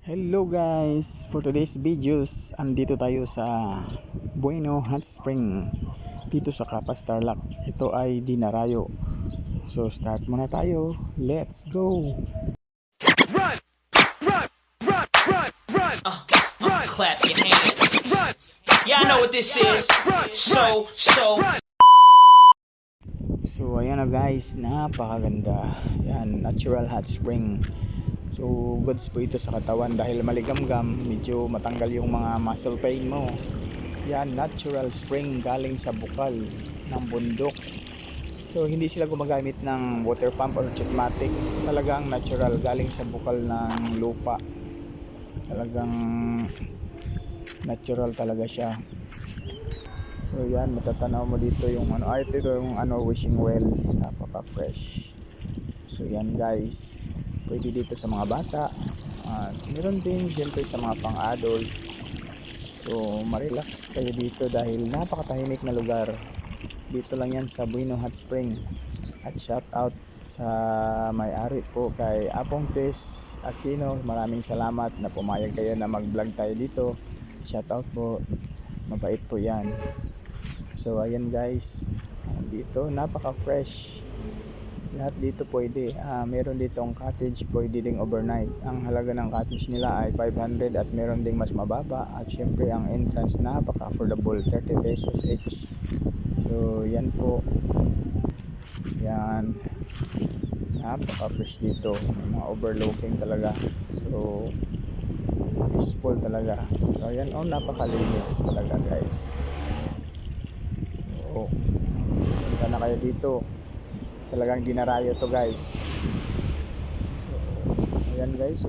Hello guys, for today's videos, andito tayo sa Bueno Hot Spring dito sa Capas Tarlac. Ito ay Dinarayo. So start muna tayo. Let's go. Run! Run! Run! Run! Run! Run! Clap your hands. Run! Yeah, I know what this is. So. So ayan na guys, napakaganda. Yan, natural hot spring. So goods po ito sa katawan dahil maligamgam, medyo matanggal yung mga muscle pain mo. Yan, natural spring galing sa bukal ng bundok. So hindi sila gumagamit ng water pump or Chetmatic. Talagang natural galing sa bukal ng lupa. Talagang natural talaga siya. So yan, matatanaw mo dito yung ito yung wishing well, napaka fresh. So yan guys, pwede dito sa mga bata, meron din siyempre sa mga pang-adult. So marelax kayo dito dahil napakatahimik na lugar. Dito lang yan sa Bueno Hot Spring. At shout out sa may-ari po kay Apong Tess Aquino, maraming salamat na pumayag kayo na mag-vlog tayo dito. Shout out po, mabait po yan. So ayan guys, dito napaka fresh. Lahat dito pwede. Meron ditong cottage, pwede ding overnight. Ang halaga ng cottage nila ay 500 at meron ding mas mababa. At syempre ang entrance napaka affordable, 30 pesos each. So yan po. Yan. Napaka fresh dito. Mga overlooking talaga. So peaceful talaga. So yan, napaka-limits talaga guys. So punta na kayo dito. Talagang Dinarayo to guys. So ayan guys,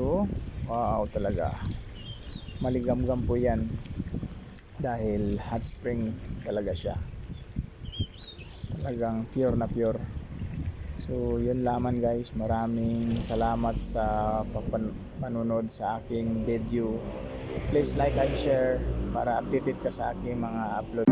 wow talaga, maligamgam po yan dahil hot spring talaga siya, talagang pure na pure. So yun lamang guys, maraming salamat sa panunod sa aking video. Please like and share para updated ka sa aking mga upload.